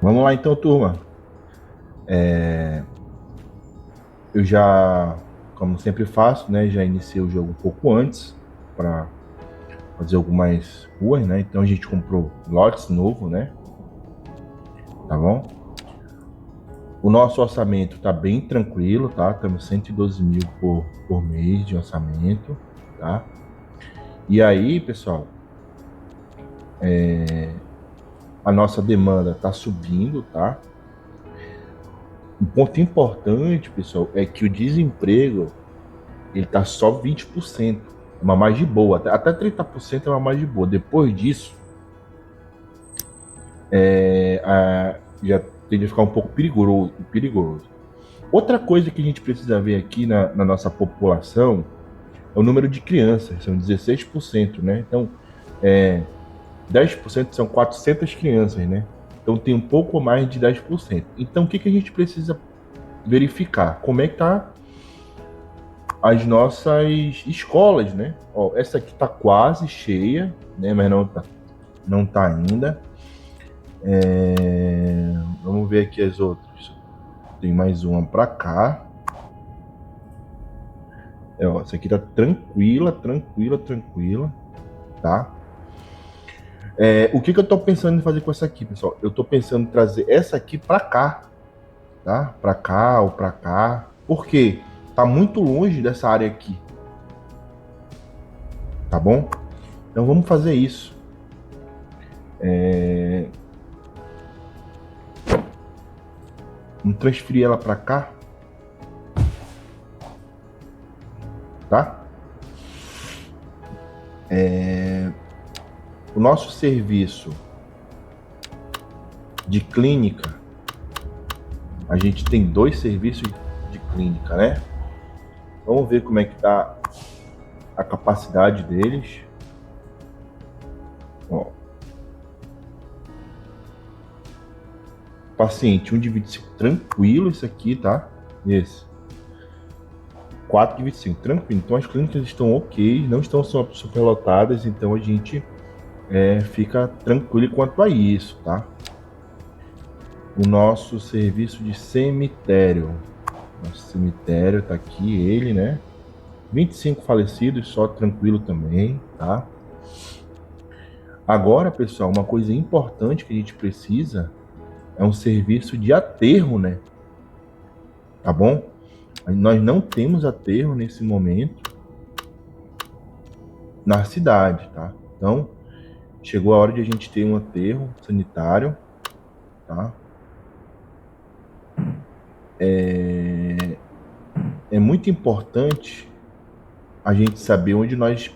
Vamos lá então, turma. Eu já, como sempre faço, né, já iniciei o jogo um pouco antes para fazer algumas ruas, né? Então a gente comprou lotes novo, né? Tá bom? O nosso orçamento tá bem tranquilo, tá? Estamos 112 mil por mês de orçamento, tá? E aí, pessoal, a nossa demanda tá subindo, tá? Um ponto importante, pessoal, é que o desemprego ele tá só 20%. É uma margem boa. Até 30% é uma margem boa. Depois disso, já tende a ficar um pouco perigoso. Outra coisa que a gente precisa ver aqui na nossa população é o número de crianças. São 16%, né? Então, é, 10% são 400 crianças, né? Então, tem um pouco mais de 10%. Então, o que a gente precisa verificar? Como é que tá as nossas escolas, né? Ó, essa aqui tá quase cheia, né? Mas não tá ainda. Vamos ver aqui as outras. Tem mais uma para cá. Ó, essa aqui tá tranquila, tá? O que eu tô pensando em fazer com essa aqui, pessoal? Eu tô pensando em trazer essa aqui para cá, tá? Para cá ou para cá. Por quê? Tá muito longe dessa área aqui, tá bom? Então vamos fazer isso. Vamos transferir ela para cá, tá? O nosso serviço de clínica, a gente tem dois serviços de clínica, né? Vamos ver como é que tá a capacidade deles. Ó, paciente 1 de 25, tranquilo isso aqui, tá? Esse. 4 de 25, tranquilo. Então as clínicas estão ok, não estão superlotadas, então a gente fica tranquilo quanto a isso, tá? O nosso serviço de cemitério. Nosso cemitério tá aqui, ele, né? 25 falecidos, só tranquilo também, tá? Agora, pessoal, uma coisa importante que a gente precisa é um serviço de aterro, né? Tá bom? Nós não temos aterro nesse momento na cidade, tá? Então, chegou a hora de a gente ter um aterro sanitário, tá? É muito importante a gente saber onde nós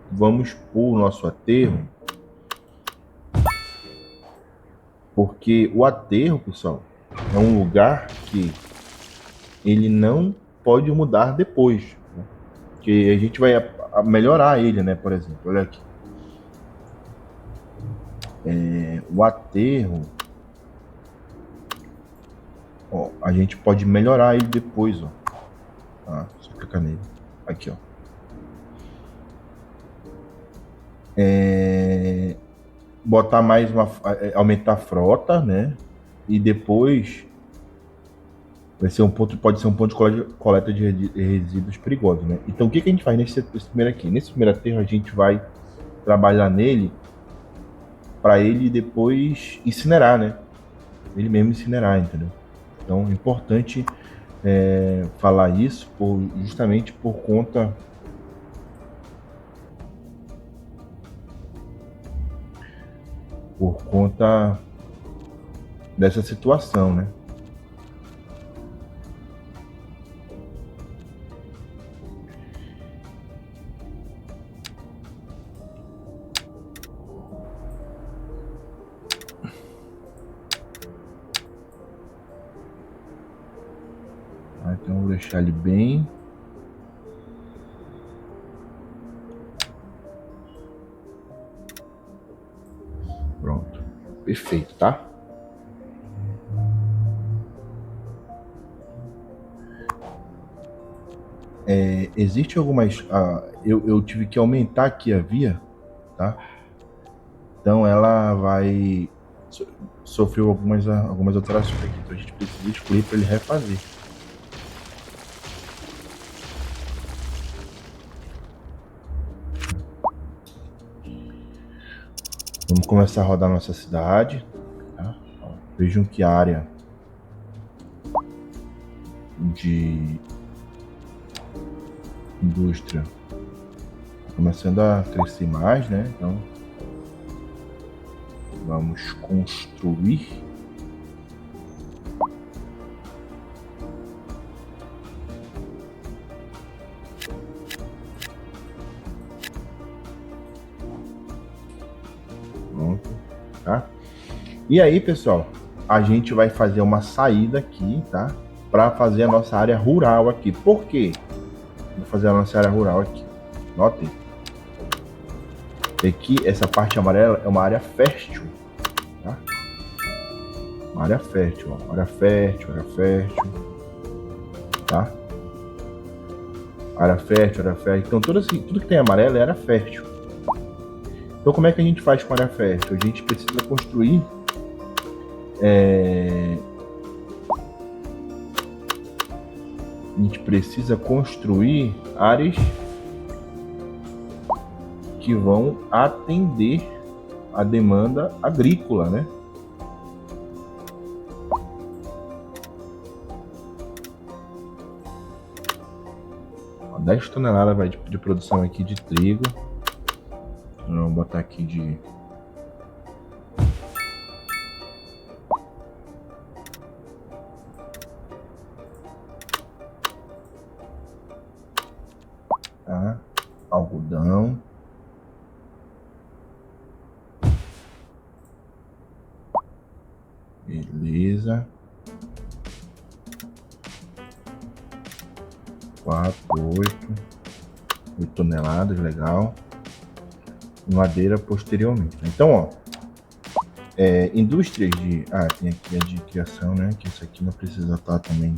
vamos pôr o nosso aterro, porque o aterro, pessoal, é um lugar que ele não pode mudar depois, né? Que a gente vai melhorar ele, né? Por exemplo, olha aqui, o aterro, ó, a gente pode melhorar ele depois, ó. Tá? Só clicar nele. Aqui, ó. Botar mais aumentar a frota, né? E depois vai ser um ponto, pode ser um ponto de coleta de resíduos perigosos, né? Então o que a gente faz nesse primeiro aqui? Nesse primeiro aterro a gente vai trabalhar nele para ele depois incinerar, né? Ele mesmo incinerar, entendeu? Então é importante falar isso justamente por conta dessa situação, né? Então vou deixar ele bem. Pronto. Perfeito, tá? Existe algumas. Eu tive que aumentar aqui a via, tá? Então ela vai sofreu algumas alterações aqui, então a gente precisa excluir para ele refazer. Vamos começar a rodar nossa cidade. Tá? Vejam que a área de indústria está começando a crescer mais, né? Então vamos construir. Pronto, tá? E aí, pessoal, a gente vai fazer uma saída aqui, tá? Para fazer a nossa área rural aqui. Por quê? Vou fazer a nossa área rural aqui. Notem. Aqui, essa parte amarela é uma área fértil, tá? Uma área fértil, ó. Área fértil, tá? Área fértil, área fértil. Então, tudo que tem amarelo é área fértil. Então, como é que a gente faz com área fértil? A gente precisa construir áreas que vão atender a demanda agrícola, né? Ó, 10 toneladas de produção aqui de trigo. Vamos botar aqui de... Tá? Algodão. Beleza. 8 toneladas, legal. Madeira posteriormente. Então, ó, indústrias de... tem aqui a de criação, né? Que isso aqui não precisa estar também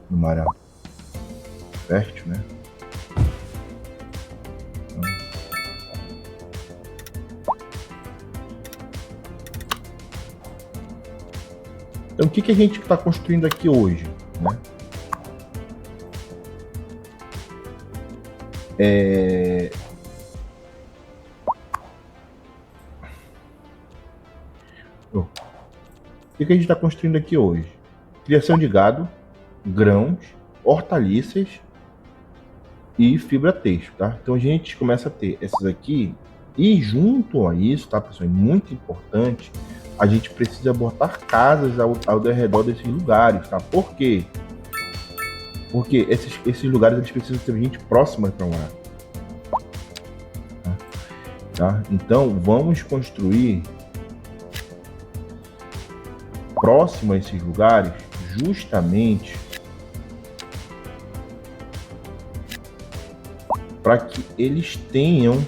numa área fértil, né? Então, o que a gente está construindo aqui hoje, né? O que a gente está construindo aqui hoje? Criação de gado, grãos, hortaliças e fibra têxtil, tá? Então a gente começa a ter essas aqui e junto a isso, tá, pessoal? É muito importante, a gente precisa botar casas ao redor desses lugares, tá? Por quê? Porque esses lugares eles precisam ter gente próxima para morar. Tá? Então vamos construir próximo a esses lugares justamente para que eles tenham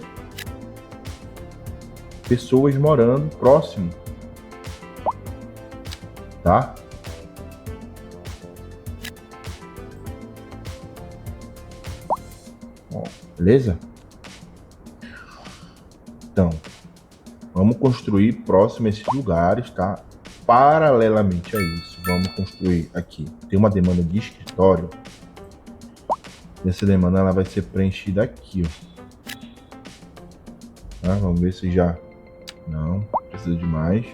pessoas morando próximo, tá? Ó, beleza? Então, vamos construir próximo a esses lugares, tá? Paralelamente a isso, vamos construir aqui. Tem uma demanda de escritório. Essa demanda ela vai ser preenchida aqui, ó. Tá? Vamos ver se já... Não, precisa de mais.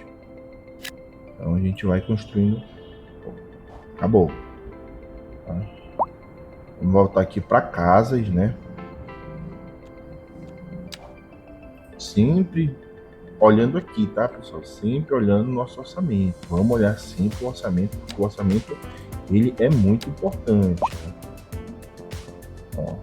Então a gente vai construindo. Acabou. Tá? Vamos voltar aqui para casas, né? Sempre olhando aqui, tá, pessoal? Sempre olhando o nosso orçamento. Vamos olhar sempre o orçamento, porque o orçamento ele é muito importante. Tá? Ó.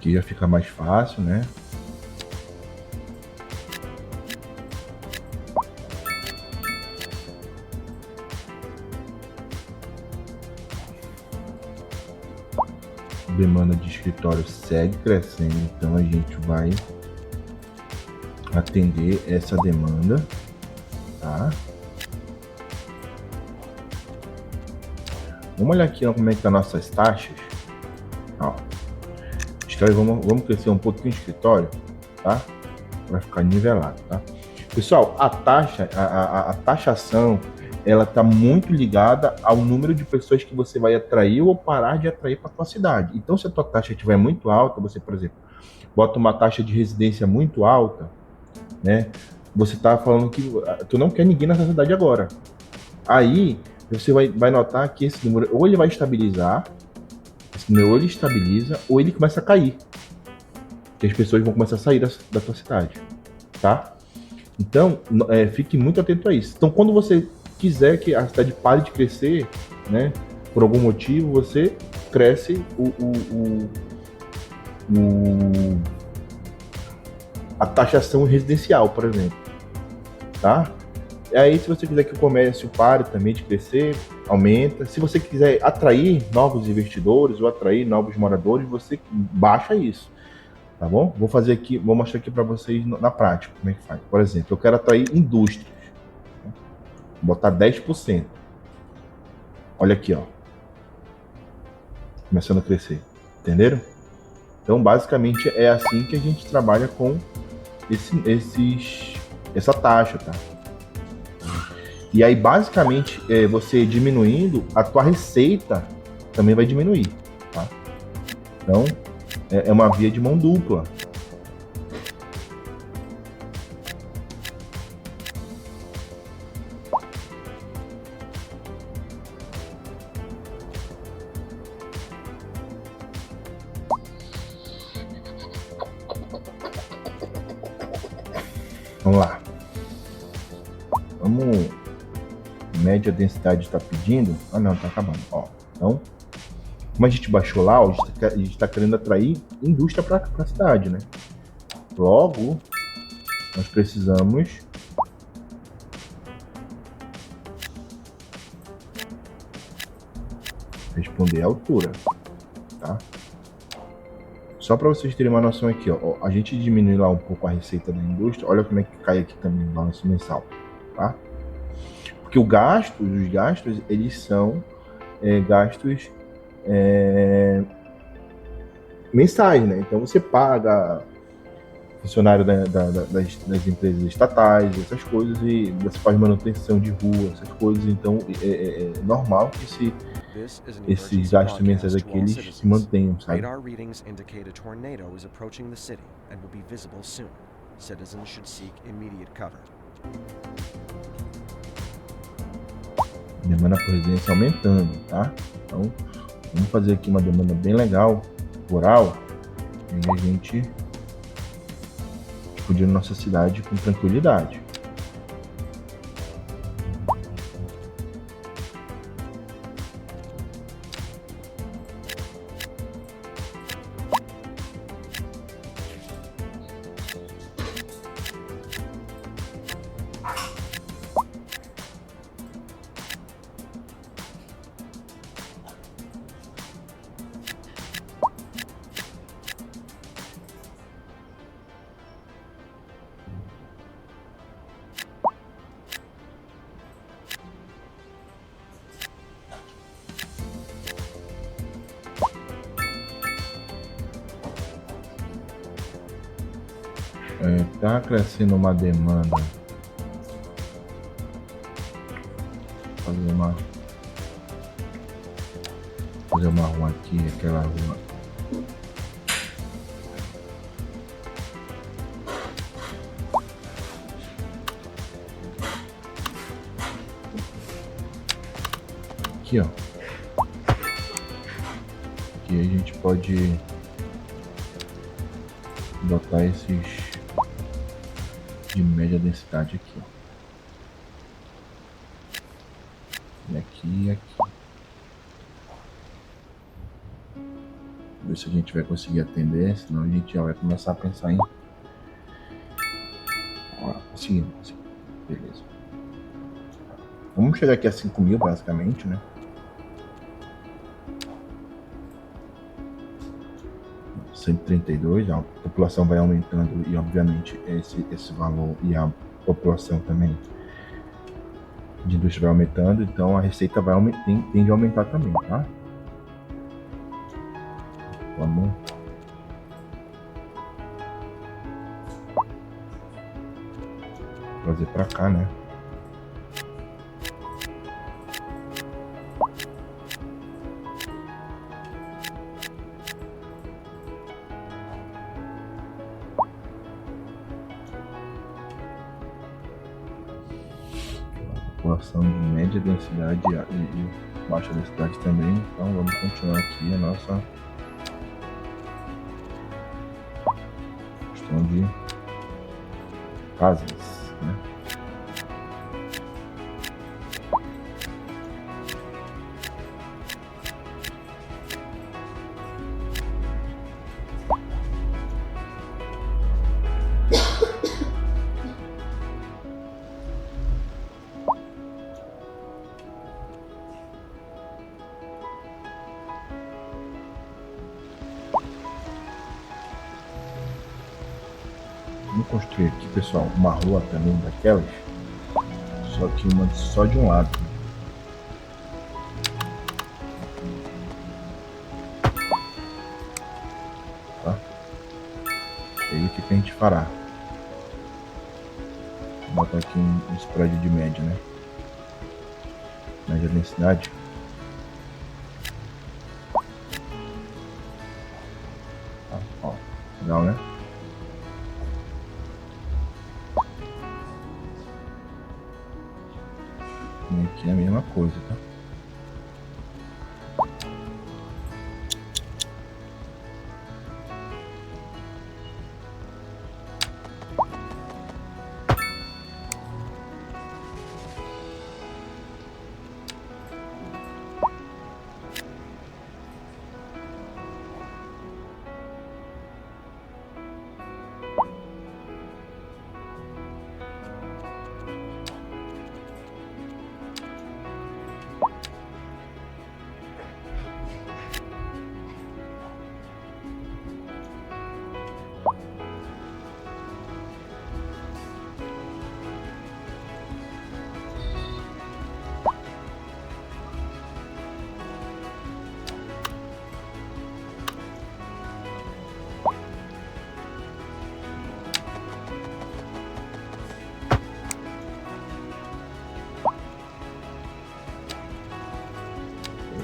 Aqui já fica mais fácil, né? Demanda de escritório segue crescendo, então a gente vai atender essa demanda, tá? Vamos olhar aqui como é que tá nossas taxas. Ó, vamos crescer um pouquinho o escritório, tá? Vai ficar nivelado, tá? Pessoal, a taxa, a taxação, ela tá muito ligada ao número de pessoas que você vai atrair ou parar de atrair para tua cidade. Então, se a tua taxa estiver muito alta, você, por exemplo, bota uma taxa de residência muito alta, né? Você tá falando que tu não quer ninguém nessa cidade agora. Aí, você vai notar que esse número, ou ele vai estabilizar, esse número ou ele estabiliza, ou ele começa a cair. Que as pessoas vão começar a sair da tua cidade, tá? Então, fique muito atento a isso. Então, quando você quiser que a cidade pare de crescer, né, por algum motivo, você cresce a taxação residencial, por exemplo, tá? E aí, se você quiser que o comércio pare também de crescer, aumenta. Se você quiser atrair novos investidores ou atrair novos moradores, você baixa isso. Tá bom? Vou mostrar aqui para vocês na prática como é que faz. Por exemplo, eu quero atrair indústrias. Vou botar 10%. Olha aqui, ó. Começando a crescer. Entenderam? Então, basicamente, é assim que a gente trabalha com essa taxa, tá? E aí, basicamente, você diminuindo, a tua receita também vai diminuir, tá? Então, é uma via de mão dupla. Vamos lá. Vamos. Média densidade está pedindo. Ah, não, tá acabando. Ó, então, como a gente baixou lá, a gente está querendo atrair indústria para a cidade, né? Logo, nós precisamos responder à altura, tá? Só para vocês terem uma noção aqui, ó, a gente diminui lá um pouco a receita da indústria, olha como é que cai aqui também o balanço mensal, tá? Porque os gastos, eles são gastos mensais, né? Então você paga funcionário das empresas estatais, essas coisas, e você faz manutenção de rua, essas coisas, então é normal que esses gastos mensais aqui eles se mantenham, sabe? Radar readings indicate a tornado is approaching the city and will be visible soon. Citizens should seek immediate cover. Demanda por residência aumentando, tá? Então, vamos fazer aqui uma demanda bem legal, rural, e a gente explodir nossa cidade com tranquilidade. Tá crescendo uma demanda. Fazer uma rua aqui, aquela rua. Aqui, ó. Aqui a gente pode botar esses de média densidade aqui, ó. E aqui e aqui. ver se a gente vai conseguir atender, senão a gente já vai começar a pensar em... Ó, conseguimos. Beleza. Vamos chegar aqui a 5 mil, basicamente, né? 132, a população vai aumentando e, obviamente, esse valor e a população também de indústria vai aumentando, então a receita tende a aumentar também, tá? Vamos trazer para cá, né? População de média densidade e baixa densidade também, então vamos continuar aqui a nossa questão de casas, né? Vamos construir aqui, pessoal, uma rua também daquelas, só que uma só de um lado. Tá? E aí o que a gente fará? Vou botar aqui um spread de média, né? Média densidade. Tá, ó, legal, né? E aqui é a mesma coisa, tá?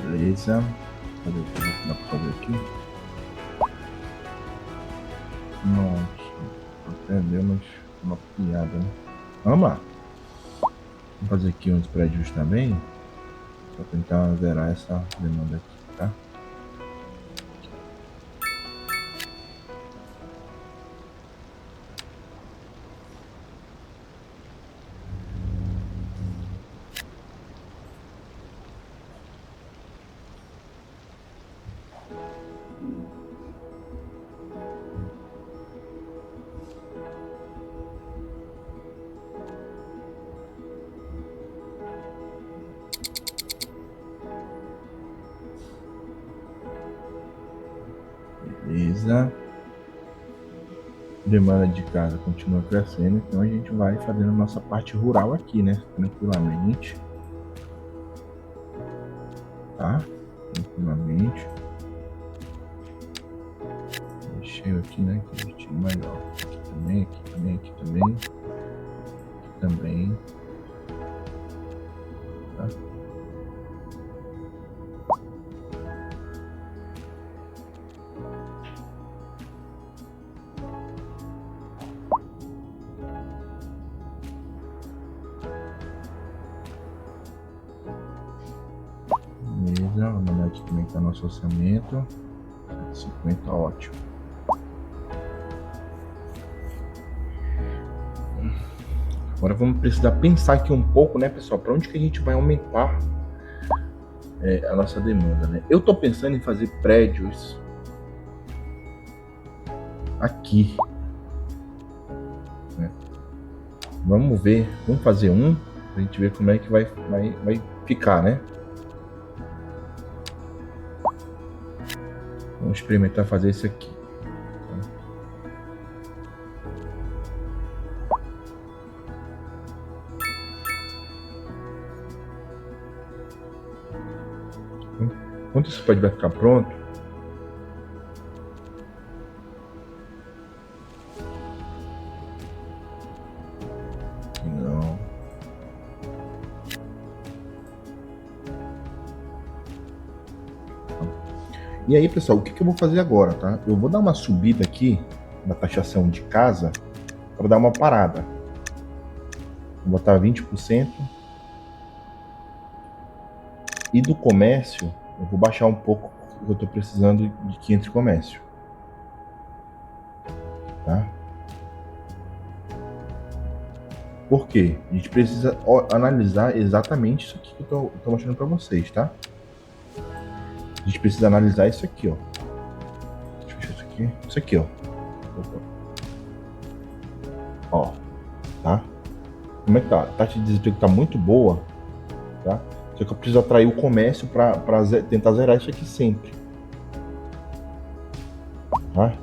Beleza. Cadê o que dá pra fazer aqui? Nossa, até demos uma piada, né? Vamos lá. Vamos fazer aqui uns prédios também, para tentar zerar essa demanda aqui, tá? Beleza. Demanda de casa continua crescendo, então a gente vai fazendo a nossa parte rural aqui, né? Tranquilamente. Tá? Tranquilamente. Cheio aqui, né? Que a gente melhor. Aqui também, aqui também, aqui também. Aqui também. Tá? Beleza, vamos olhar aqui como é que tá nosso orçamento. 150, ótimo. Agora vamos precisar pensar aqui um pouco, né, pessoal, para onde que a gente vai aumentar a nossa demanda, né? Eu tô pensando em fazer prédios aqui. Né? Vamos ver, vamos fazer um, pra gente ver como é que vai ficar, né? Vamos experimentar fazer isso aqui. Quando esse prédio vai ficar pronto, não. E aí, pessoal, o que eu vou fazer agora, tá? Eu vou dar uma subida aqui na taxação de casa para dar uma parada. Vou botar 20%. E do comércio, eu vou baixar um pouco, porque eu estou precisando de que entre comércio. Tá? Por quê? A gente precisa analisar exatamente isso aqui que eu tô mostrando para vocês, tá? A gente precisa analisar isso aqui, ó. Deixa eu fechar isso aqui. Isso aqui, ó. Ó, tá? Como é que tá? A taxa de desemprego tá muito boa, tá? Só que eu preciso atrair o comércio para tentar zerar isso aqui sempre. Tá?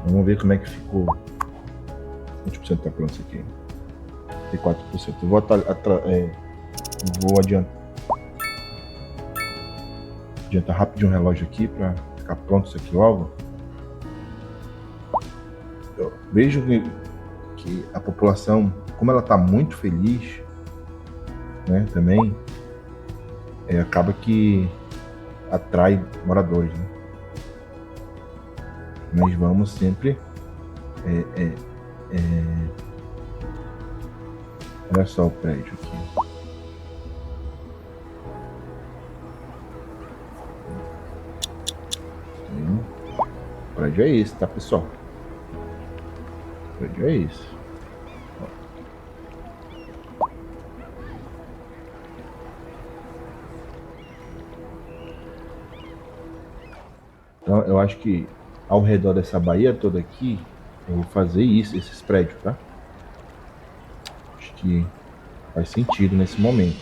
Vamos ver como é que ficou. Quantos por cento tá pronto isso aqui? 34%. Eu vou adiantar rapidinho o relógio aqui para ficar pronto isso aqui logo. Eu vejo que a população, como ela está muito feliz, né, também acaba que atrai moradores, né? Nós vamos sempre olha só o prédio aqui. O prédio é esse, tá, pessoal? O prédio é esse. Então, eu acho que ao redor dessa baía toda aqui, eu vou fazer isso, esses prédios, tá? Acho que faz sentido nesse momento.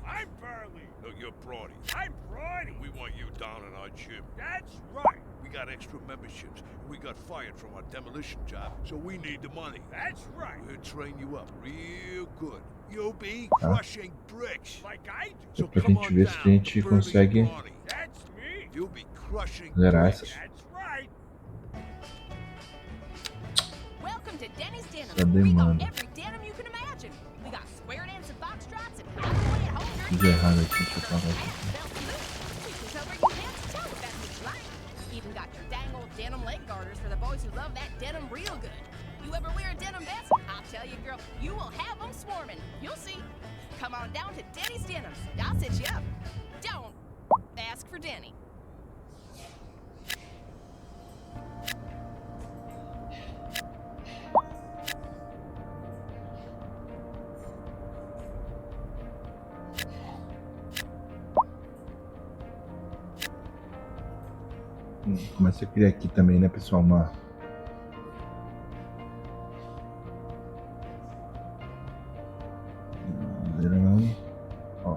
I'm Burley. No, you're Brody. I'm Brody. We want you down in our gym. That's right. We got extra memberships. We got fired from our demolition job, so we need the money. That's right. We'll train you up real good. You'll be crushing bricks like I do. So pra gente ver se a gente consegue zerar essa demanda. Fiz errado aqui, deixa eu parar aqui. Denim leg garters for the boys who love that denim real good. You ever wear a denim vest? I'll tell you, girl, you will have them swarming. You'll see. Come on down to Denny's Denims. I'll set you up. Don't ask for Denny. Começa a criar aqui também, né, pessoal, uma ó.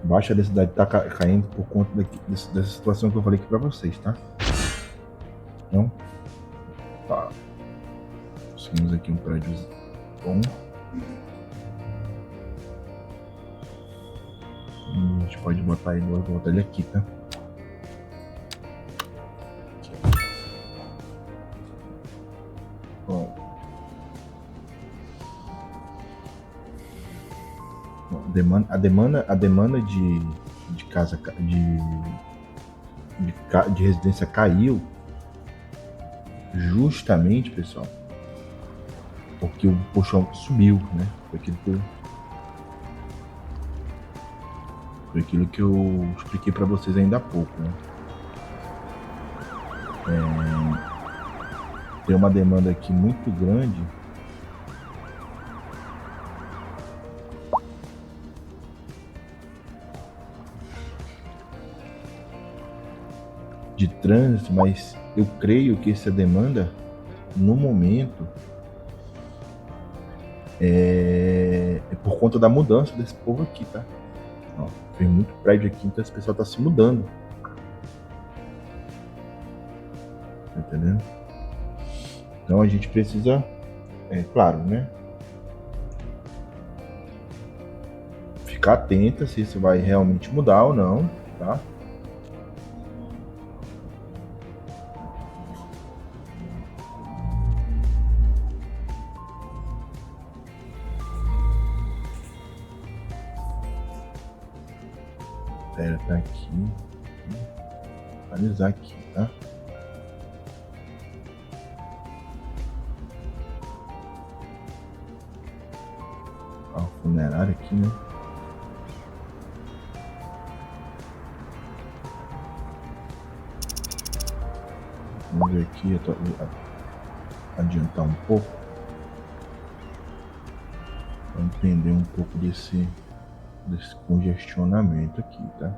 Baixa densidade tá caindo por conta dessa situação que eu falei aqui para vocês, tá? Então, tá. Conseguimos aqui um prédio bom. A gente pode botar ele, vou botar ele aqui, tá? Bom. A demanda de casa de residência caiu justamente, pessoal, porque o colchão subiu, né? Foi aquilo que eu expliquei para vocês ainda há pouco, né? Tem uma demanda aqui muito grande. de trânsito, mas eu creio que essa demanda, no momento, é por conta da mudança desse povo aqui, tá? Ó, tem muito prédio aqui, então esse pessoal tá se mudando. Tá entendendo? Então a gente precisa, claro, né? Ficar atenta se isso vai realmente mudar ou não, tá? Pera, tá aqui. Vou analisar aqui, tá? Ó, funerário aqui, né? Vamos ver aqui, eu tô adiantar um pouco para entender um pouco desse congestionamento aqui, tá?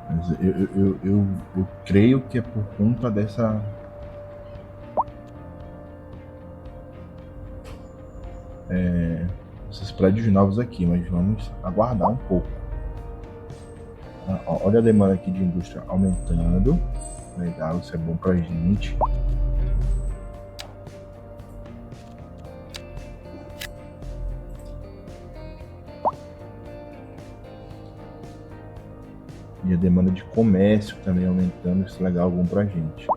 Mas eu creio que é por conta esses prédios novos aqui, mas vamos aguardar um pouco. Olha a demanda aqui de indústria aumentando. Legal, isso é bom pra gente. E a demanda de comércio também aumentando, isso é legal, bom pra gente.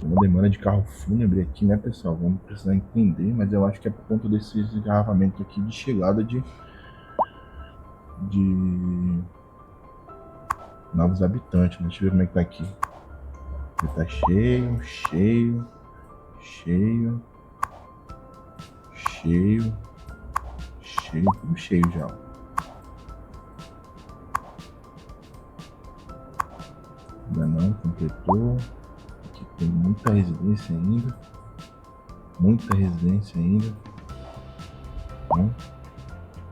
Uma demanda de carro fúnebre aqui, né, pessoal? Vamos precisar entender, mas eu acho que é por conta desses engarrafamentos aqui de chegada de novos habitantes, né? Deixa eu ver como é que tá aqui. Ele tá cheio, cheio, cheio, cheio, cheio, tudo cheio já. Ainda não completou. Aqui tem muita residência ainda. Muita residência ainda. Então,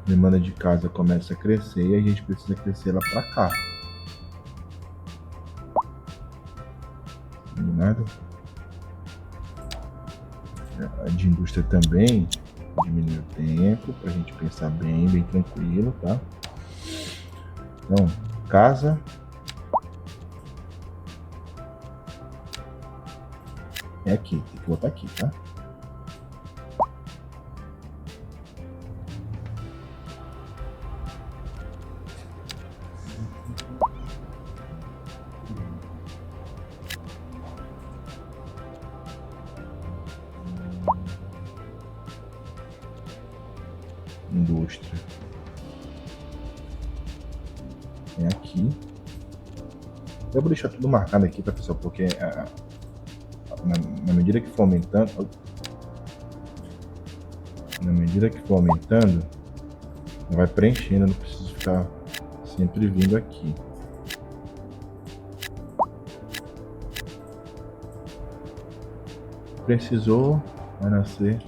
demanda de casa começa a crescer e a gente precisa crescer lá pra cá. Combinado? A de indústria também diminui o tempo pra gente pensar bem tranquilo, tá? Então, casa. É aqui, tem que botar aqui, tá? Indústria. É aqui. Eu vou deixar tudo marcado aqui, tá, pessoal? Porque na medida que for aumentando, vai preenchendo, não preciso ficar sempre vindo aqui. Precisou, vai nascer.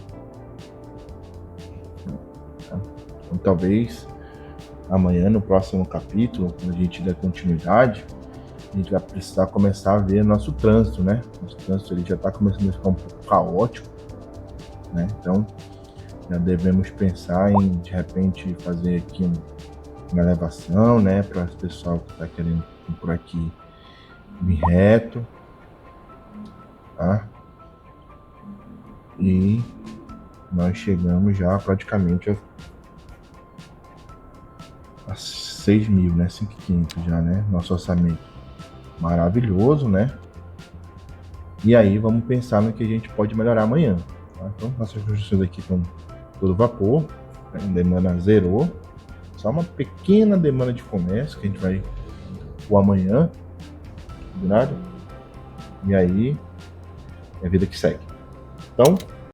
Então, talvez amanhã, no próximo capítulo, quando a gente der continuidade, a gente vai precisar começar a ver nosso trânsito, né? Nosso trânsito ele já está começando a ficar um pouco caótico, né? Então, já devemos pensar em, de repente, fazer aqui uma elevação, né? Para o pessoal que está querendo vir por aqui vir reto, tá? E nós chegamos já praticamente a 6.000, né? 5.500 já, né? Nosso orçamento. Maravilhoso, né? E aí vamos pensar no que a gente pode melhorar amanhã, tá? Então nossas construções aqui estão todo vapor, a demanda zerou, Só uma pequena demanda de comércio que a gente vai o amanhã, combinado? E aí é a vida que segue. Então,